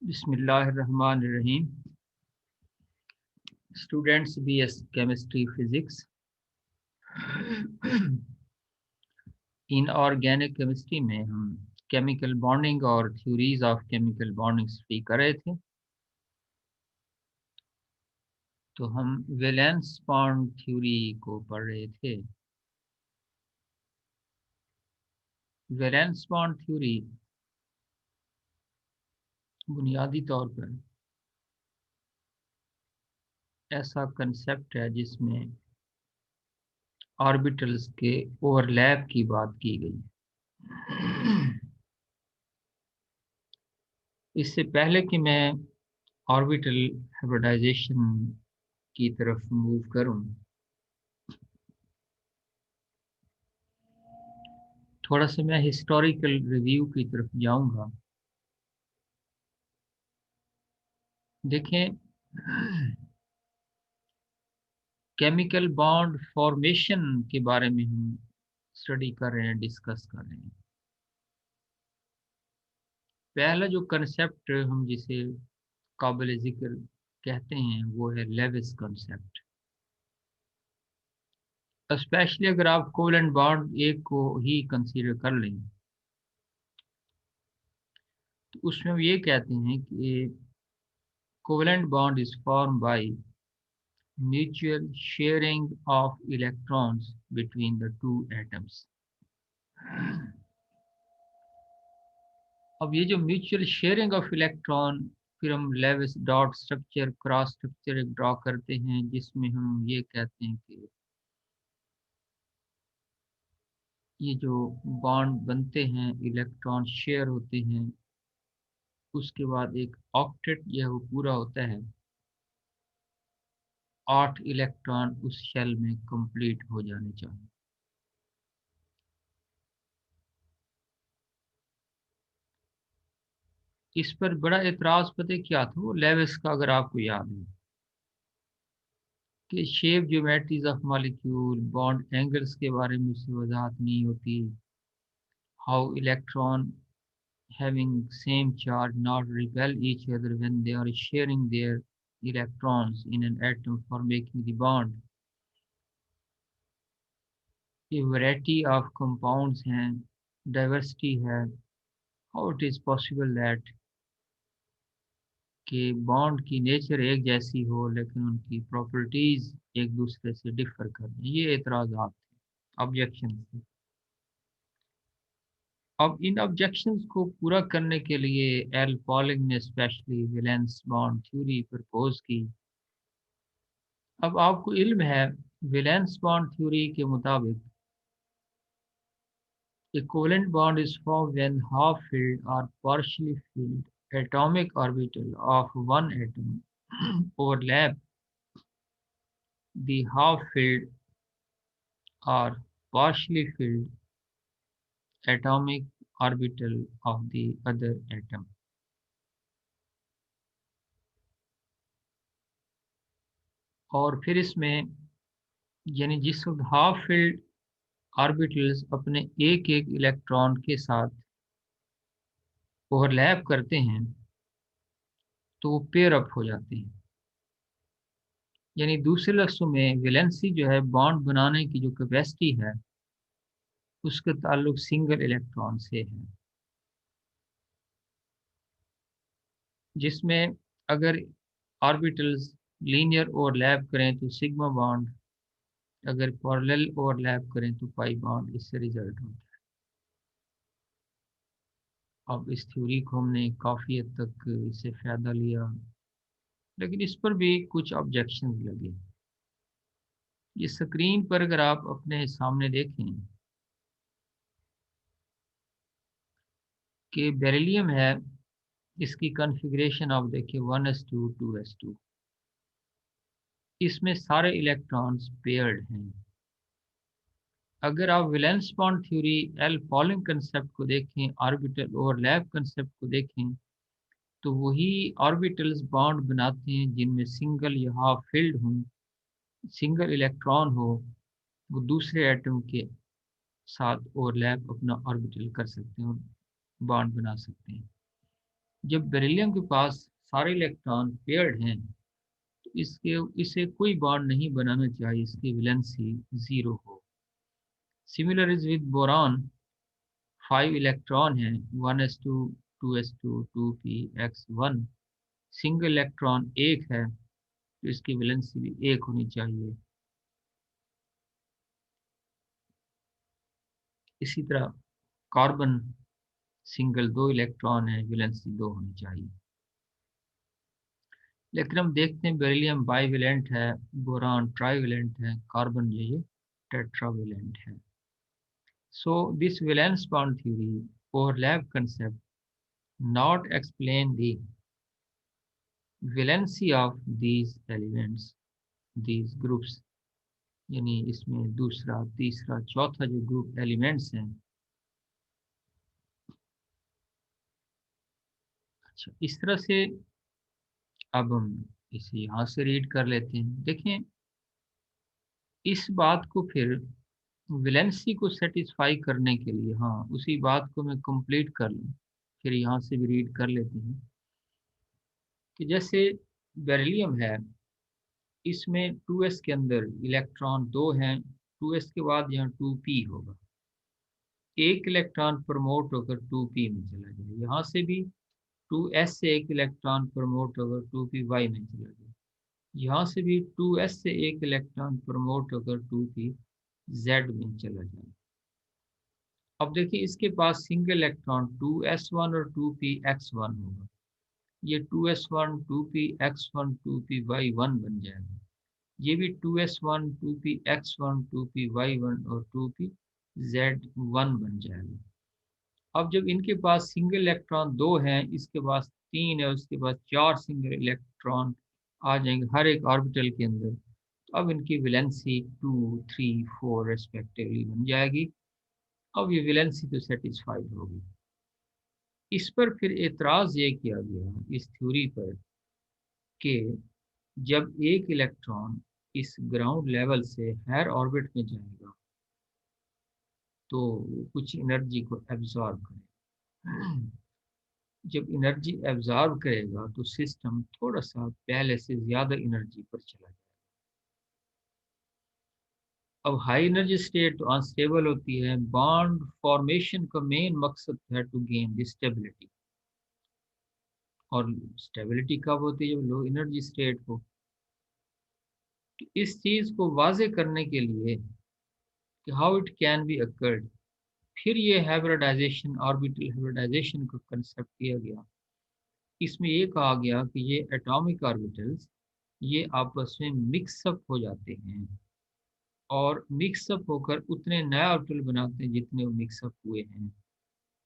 बिस्मिल्लाहिर्रहमानिर्रहीम। Students BS chemistry physics. Inorganic chemistry में हम केमिकल बॉन्डिंग और theories of chemical bonding study कर रहे थे। तो हम वैलेंस बॉन्ड थ्योरी को पढ़ रहे थे। वैलेंस बॉन्ड थ्योरी बुनियादी तौर पर ऐसा कंसेप्ट है जिसमें ऑर्बिटल्स के ओवरलैप की बात की गई। इससे पहले कि मैं ऑर्बिटल हाइब्रिडाइजेशन की तरफ मूव करूं, थोड़ा सा मैं हिस्टोरिकल रिव्यू की तरफ जाऊंगा। देखें, केमिकल बॉन्ड फॉर्मेशन के बारे में हम स्टडी कर रहे हैं, डिस्कस कर रहे हैं। पहला जो कंसेप्ट हम जिसे काबिल जिक्र कहते हैं वो है लेविस कंसेप्ट। स्पेशली अगर आप कोवेलेंट बॉन्ड एक को ही कंसीडर कर लें तो उसमें वो ये कहते हैं कि covalent bond is form by mutual sharing of electrons between the two atoms। अब ये जो म्यूचुअल शेयरिंग ऑफ इलेक्ट्रॉन, फिर हम Lewis dot structure, cross structure एक ड्रॉ करते हैं जिसमें हम ये कहते हैं कि ये जो बॉन्ड बनते हैं, इलेक्ट्रॉन शेयर होते हैं, उसके बाद एक ऑक्टेट यह वो पूरा होता है। 8 इलेक्ट्रॉन उस शेल में कंप्लीट हो जाने चाहिए। इस पर बड़ा एतराज पता है क्या था, वो लेविस का, अगर आपको याद है कि shape geometries of molecule, bond angles के बारे में उससे वजाहत नहीं होती। How electron having same charge not repel each other when they are sharing their electrons in an atom for making the bond। ये वैरायटी ऑफ कंपाउंड्स हैं, diversity है। How it is possible that कि bond की nature एक जैसी हो लेकिन उनकी प्रॉपर्टीज एक दूसरे से डिफर कर दें। ये एतराज़ात थे, ऑब्जेक्शन थे। अब इन ऑब्जेक्शंस को पूरा करने के लिए एल पॉलिंग ने specially valence bond theory propose की। अब आपको इल्म है, वैलेंस बॉन्ड थ्योरी के मुताबिक a covalent bond is formed when half filled or partially filled atomic orbital of one atom overlap the half filled or partially filled atomic orbital of the other atom। और फिर इसमें यानी जिस वक्त half field orbitals अपने एक एक electron के साथ ओवरलैप करते हैं तो वो पेयर अप हो जाते हैं। यानी दूसरे लफ्ज़ों में वैलेंसी जो है, बॉन्ड बनाने की जो कैपेसिटी है, उसका ताल्लुक सिंगल इलेक्ट्रॉन से है। जिसमें अगर ऑर्बिटल्स लीनियर ओवरलैप करें तो सिग्मा बॉन्ड, अगर पैरेलल ओवरलैप करें तो पाई बॉन्ड, इससे रिजल्ट होता है। अब इस थ्योरी को हमने काफ़ी हद तक इससे फ़ायदा लिया, लेकिन इस पर भी कुछ ऑब्जेक्शन लगे। ये स्क्रीन पर अगर आप अपने सामने देखें कि बेरिलियम है, इसकी कॉन्फ़िगरेशन आप देखिए 1s2 2s2। इसमें सारे इलेक्ट्रॉन्स पेयर्ड हैं। अगर आप valence bond theory, L polling concept को देखें, ऑर्बिटल ओवरलैप कंसेप्ट को देखें, तो वही ऑर्बिटल्स बॉन्ड बनाते हैं जिनमें सिंगल या हाफ फिल्ड हो, सिंगल इलेक्ट्रॉन हो, वो दूसरे एटम के साथ ओवरलैप अपना ऑर्बिटल कर सकते हैं और बॉन्ड बना सकते हैं। जब बेरिलियम के पास सारे इलेक्ट्रॉन पेयर्ड हैं तो इसे कोई बॉन्ड नहीं बनाना चाहिए, इसकी वैलेंसी 0 हो। Similar is with boron, 5 electron हैं, 1s2 2s2 2p x1, single electron एक है तो इसकी वैलेंसी भी एक होनी चाहिए। इसी तरह कार्बन सिंगल 2 इलेक्ट्रॉन है, वैलेंसी 2 होनी चाहिए। लेकिन हम देखते हैं बेरिलियम बाईवेलेंट है, बोरान ट्राईवेलेंट है, कार्बन जो ये टेट्रावेलेंट है। So this valence bond theory overlap concept not explain the valency of these elements, these groups, यानी इसमें दूसरा तीसरा चौथा जो ग्रुप एलिमेंट्स हैं। अच्छा, इस तरह से अब हम इसे यहाँ से रीड कर लेते हैं। देखें, इस बात को फिर वैलेंसी को सेटिस्फाई करने के लिए, हाँ उसी बात को मैं कंप्लीट कर लूँ, फिर यहाँ से भी रीड कर लेते हैं कि जैसे बेरिलियम है, इसमें 2s के अंदर इलेक्ट्रॉन 2 हैं, 2s के बाद यहाँ 2p होगा, एक इलेक्ट्रॉन प्रमोट होकर 2p में चला जाए। यहाँ से भी 2s से एक इलेक्ट्रॉन प्रमोट होकर 2py में चला जाए। यहाँ से भी 2s से एक इलेक्ट्रॉन प्रमोट होकर 2pz में चला जाए। अब देखिए, इसके पास सिंगल इलेक्ट्रॉन 2s1 और 2px1 होगा। ये 2s1 2px1 2py1 बन जाएगा। ये भी 2s1 2px1 2py1 और 2pz1 बन जाएगा। अब जब इनके पास सिंगल इलेक्ट्रॉन 2 हैं, इसके पास 3 है, उसके पास 4 सिंगल इलेक्ट्रॉन आ जाएंगे हर एक ऑर्बिटल के अंदर, तो अब इनकी वैलेंसी 2 3 4 रेस्पेक्टिवली बन जाएगी। अब ये वैलेंसी तो सेटिस्फाइड होगी। इस पर फिर एतराज़ ये किया गया इस थ्योरी पर कि जब एक इलेक्ट्रॉन इस ग्राउंड लेवल से हायर ऑर्बिट में जाएगा तो कुछ एनर्जी को एब्जॉर्ब करेगा। जब एनर्जी एब्जॉर्ब करेगा तो सिस्टम थोड़ा सा पहले से ज़्यादा एनर्जी पर चला जाएगा। अब हाई एनर्जी स्टेट तो अनस्टेबल होती है। बॉन्ड फॉर्मेशन का मेन मकसद है टू गेन द स्टेबिलिटी, और स्टेबिलिटी कब होती है? जब लो एनर्जी स्टेट हो। तो इस चीज़ को वाजे करने के लिए कि how it can be occurred, फिर ये हाइब्रिडाइजेशन, ऑर्बिटल हाइब्रिडाइजेशन का कंसेप्ट किया गया। इसमें ये कहा गया कि ये एटॉमिक ऑर्बिटल्स ये आपस में मिक्सअप हो जाते हैं और मिक्सअप होकर उतने नया ऑर्बिटल बनाते हैं जितने वो मिक्सअप हुए हैं,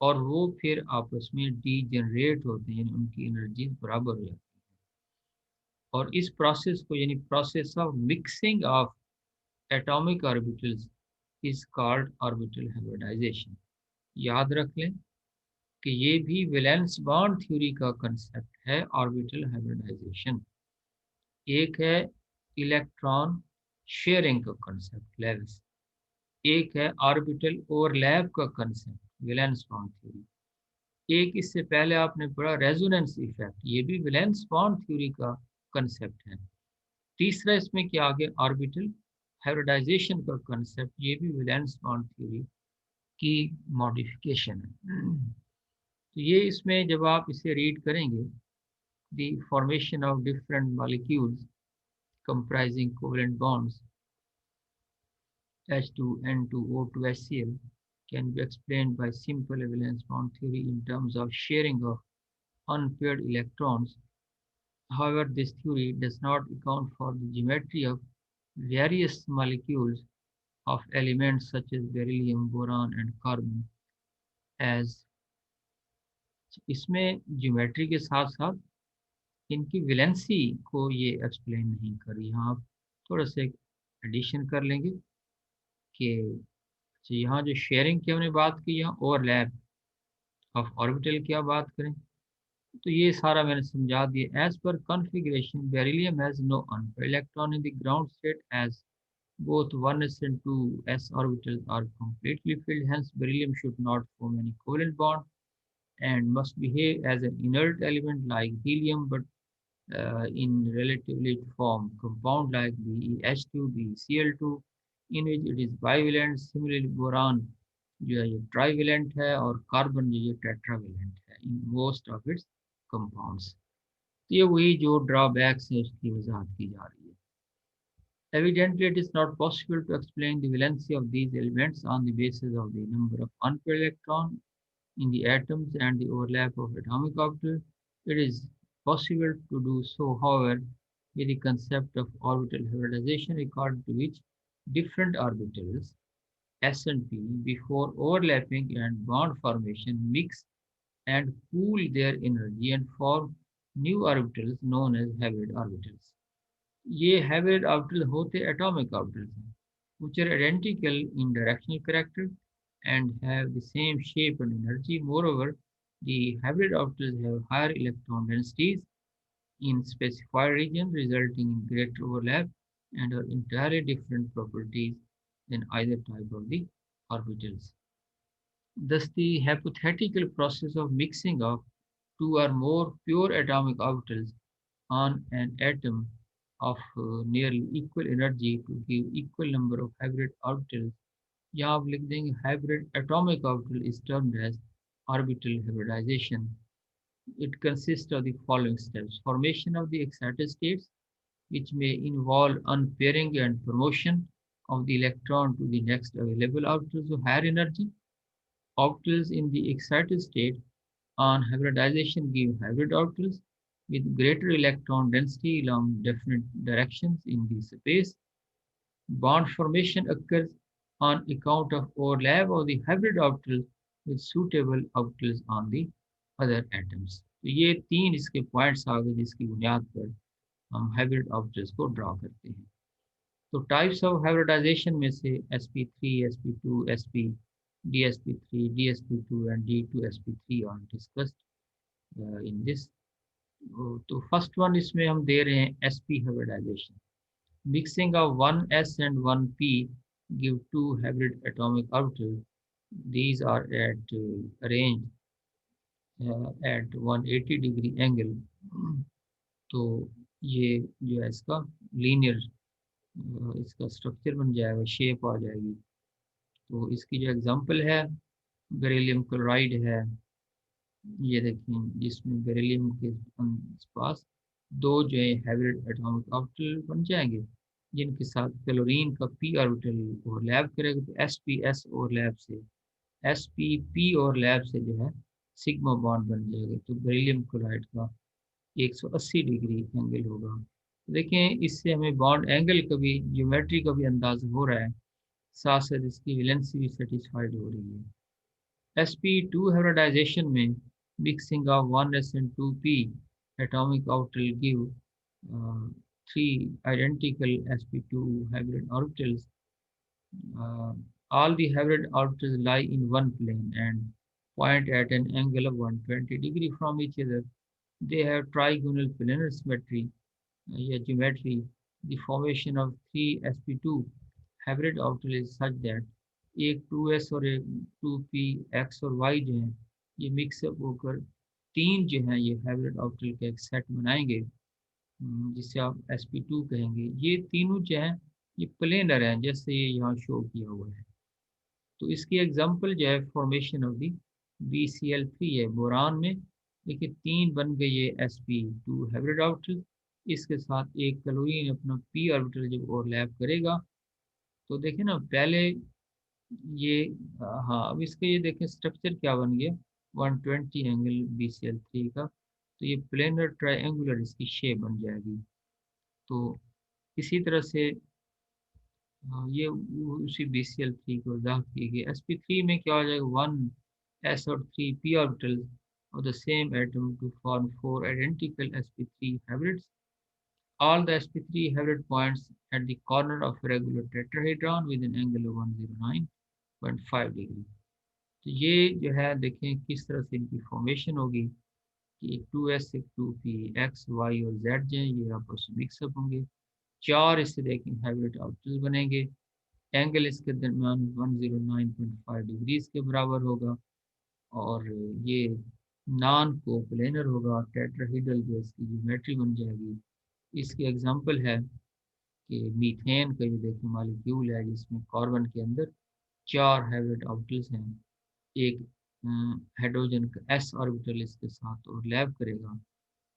और वो फिर आपस में डीजनरेट होते हैं, यानी उनकी एनर्जी बराबर हो जाती है। और इस प्रोसेस को, यानी process of mixing of atomic orbitals, is called orbital hybridisation. याद रख लें कि ये भी वैलेंस बॉन्ड थ्योरी का कंसेप्ट है, ऑर्बिटल हाइब्रिडाइजेशन। एक है इलेक्ट्रॉन शेयरिंग का कंसेप्ट लेवल्स, एक है ऑर्बिटल ओवरलैप का कंसेप्ट वैलेंस बॉन्ड थ्योरी, एक इससे पहले आपने पढ़ा रेजोनेंस इफेक्ट, ये भी वैलेंस बॉन्ड थ्योरी का कंसेप्ट है। तीसरा इसमें क्या आ गया? ऑर्बिटल हाइब्रिडाइजेशन का कंसेप्ट, ये भी वैलेंस बॉन्ड थ्योरी की मॉडिफिकेशन है। तो ये इसमें जब आप इसे रीड करेंगे, the formation of different molecules comprising covalent bonds H2N2O2HCl can be explained by simple valence bond theory in terms of sharing of unpaired electrons. However, this theory does not account for the geometry of various molecules of elements such as beryllium, boron and carbon, as इसमें geometry के साथ साथ इनकी valency को ये explain नहीं कर रही। यहाँ आप थोड़ा सा एडिशन कर लेंगे कि अच्छा, यहाँ जो शेयरिंग की हमने बात की, यहाँ ओवरलैप ऑफ ऑर्बिटल की आप बात करें तो ये सारा मैंने समझा दिया। As per configuration beryllium has no unpaired electron in the ground state as both 1s and 2s orbitals are completely filled, hence beryllium should not form any covalent bond and must behave as an inert element like helium, but in relatively form compound like BeH2, BeCl2, in which it is bivalent. Similarly, boron जो है ये trivalent है और carbon जो ये tetravalent है in most of its compounds. तो ये वही जो ड्रॉबैक्स है उसकी वजाहत की जा रही है। Evidently, it is not possible to explain the valency of these elements on the basis of the number of unpaired electrons in the atoms and the overlap of atomic orbitals. It is possible to do so, however, with the concept of orbital hybridization, according to which different orbitals S and P before overlapping and bond formation mix and pool their energy and form new orbitals known as hybrid orbitals. ये hybrid orbitals होते atomic orbitals हैं, which are identical in directional character and have the same shape and energy. Moreover, the hybrid orbitals have higher electron densities in specified regions, resulting in greater overlap and are entirely different properties than either type of the orbitals. Thus, the hypothetical process of mixing of two or more pure atomic orbitals on an atom of nearly equal energy to give equal number of hybrid orbitals. यहाँ आप लिख देंगे hybrid atomic orbital is termed as orbital hybridization. It consists of the following steps: formation of the excited states, which may involve unpairing and promotion of the electron to the next available orbitals of higher energy. Orbitals in the excited state on hybridization give hybrid orbitals with greater electron density along definite directions in the space. Bond formation occurs on account of overlap of the hybrid orbitals with suitable orbitals on the other atoms. तो ये तीन इसके points आ गए जिसकी बुनियाद पर हम hybrid objects को ड्रॉ करते हैं। तो टाइप्स ऑफ हाइब्रिडाइजेशन में से sp3, sp2, sp, dsp3, dsp2 and d2sp3 are discussed in this। तो फर्स्ट वन इसमें हम दे रहे हैं sp hybridization. Mixing of one s and one p give two hybrid atomic orbitals. These are arranged at 180 degree angle। तो ये जो है इसका लीनियर इसका स्ट्रक्चर बन जाएगा, शेप आ जाएगी। तो इसकी जो एग्जांपल है बेरिलियम क्लोराइड है, ये देखिए जिसमें बेरिलियम के पास दो जो है हाइब्रिड एटॉमिक ऑर्बिटल बन जाएंगे जिनके साथ क्लोरीन का p ऑर्बिटल ओवरलैप करेगा। तो sp ओवरलैप से sp ओवरलैप से जो है सिग्मा बॉन्ड बन जाएगा। तो बेरिलियम क्लोराइड का 180 डिग्री एंगल होगा। देखें इससे हमें बॉन्ड एंगल का भी ज्योमेट्री का भी अंदाजा हो रहा है, साथ साथ इसकी वैलेंसी भी सेटिस्फाइड हो रही है। sp2 हाइब्रिडाइजेशन में mixing of 1s and 2p atomic orbital give three identical sp2 hybrid orbitals। All the hybrid orbitals lie in one plane and point at an angle of 120 degree from each other. They have trigonal planar symmetry या geometry. The formation of three sp2 hybrid orbital is such that एक 2s और एक 2p x और y जो हैं ये mix up होकर तीन जो हैं ये हाइब्रिड ऑर्बिटल का एक सेट बनाएंगे जिसे आप sp2 कहेंगे। ये तीनों जो हैं ये प्लेनर हैं जैसे ये यहाँ शो किया हुआ है। तो इसकी एग्जांपल जो है फॉर्मेशन ऑफ दी BCl3 है बोरान में। देखिए तीन बन गए ये sp2 हाइब्रिड ऑर्बिटल, इसके साथ एक क्लोरीन अपना p ऑर्बिटल जब ओवरलैप करेगा तो देखें ना पहले ये हाँ अब इसका ये देखें स्ट्रक्चर क्या बन गया 120 एंगल BCl3 का। तो ये प्लेनर ट्रायंगुलर इसकी शेप बन जाएगी। तो इसी तरह से ये उसी BCl3 को वजाहत की गई। sp3 में क्या हो जाएगा 1s और 3p orbital of the same atom to form four identical sp3 hybrids. All the sp3 hybrid points at the corner of a regular tetrahedron with an angle of 109.5 degree। तो ये जो है देखें किस तरह से इनकी फॉर्मेशन होगी कि एक 2s एक 2p x y और z जो है ये आपस में मिक्सअप होंगे। चार इससे देखें हाइब्रिड ऑर्बिटल बनेंगे। एंगल इसके दरमियान 109.5 डिग्रीज के बराबर होगा और ये नॉन कोप्लेनर होगा, टेट्राहीड्रल जो इसकी ज्योमेट्री बन जाएगी। इसकी एग्जांपल है कि मीथेन का ये देखिए मॉलिक्यूल है जिसमें कार्बन के अंदर 4 हैविड ऑर्बिटल्स हैं। एक हाइड्रोजन का एस ऑर्बिटल इसके साथ ओवरलैप करेगा।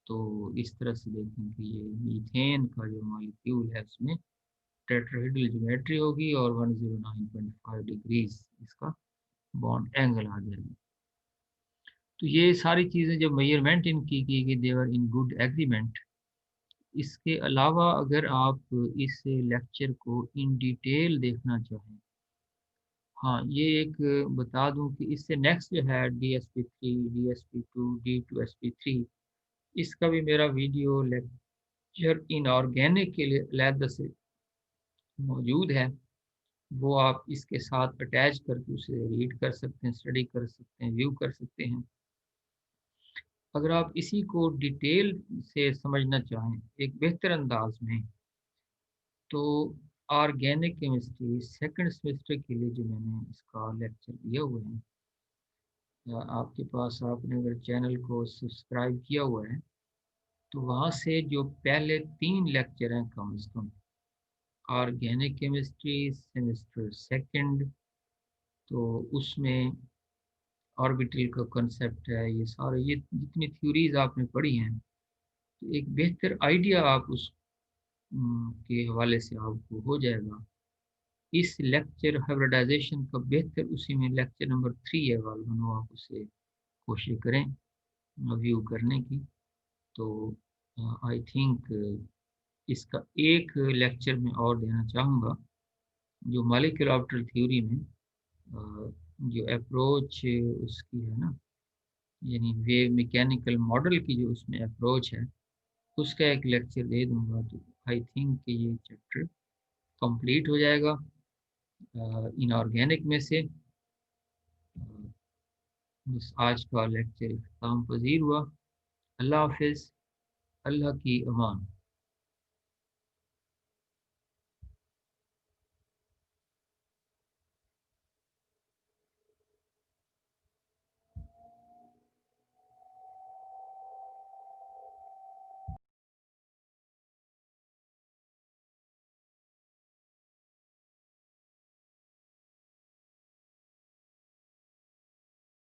तो इस तरह से देखें कि ये मीथेन का जो मॉलिक्यूल है उसमें टेट्राहेड्रल ज्योमेट्री होगी और 109.5 डिग्रीज इसका बॉन्ड एंगल आ जाएगा। तो ये सारी चीज़ें जब मेजरमेंट इनकी की गई देवर इन गुड एग्रीमेंट। इसके अलावा अगर आप इस लेक्चर को इन डिटेल देखना चाहें, हाँ ये एक बता दूं कि इससे नेक्स्ट जो है DSP-3, DSP-2, D2SP3, इसका भी मेरा वीडियो लेक्चर इनऑर्गेनिक के लिए अलहदा से मौजूद है। वो आप इसके साथ अटैच करके उसे रीड कर सकते हैं, स्टडी कर सकते हैं, व्यू कर सकते हैं। अगर आप इसी को डिटेल से समझना चाहें एक बेहतर अंदाज में, तो ऑर्गेनिक केमिस्ट्री सेकंड सेमेस्टर के लिए जो मैंने इसका लेक्चर दिए हुए हैं, या आपके पास आपने अगर चैनल को सब्सक्राइब किया हुआ है तो वहाँ से जो पहले 3 लेक्चर हैं कम से कम, ऑर्गेनिक केमिस्ट्री सेमेस्टर सेकंड, तो उसमें ऑर्बिटल का कंसेप्ट है, ये सारे ये जितनी थ्योरीज आपने पढ़ी हैं, तो एक बेहतर आइडिया आप उस के हवाले से आपको हो जाएगा। इस लेक्चर हाइब्रिडाइजेशन का बेहतर उसी में लेक्चर नंबर 3 है वाल, आप उसे कोशिश करें व्यू करने की। तो आई थिंक इसका एक लेक्चर में और देना चाहूँगा जो मॉलिक्यूलर ऑप्टिकल थ्योरी में जो अप्रोच उसकी है ना, यानी वेव मैकेनिकल मॉडल की जो उसमें अप्रोच है, उसका एक लेक्चर दे दूंगा। तो आई थिंक कि ये चैप्टर कंप्लीट हो जाएगा इनऑर्गेनिक में से। बस आज का लेक्चर इख्तिताम पजीर हुआ। अल्लाह हाफिज़, अल्लाह की अमान।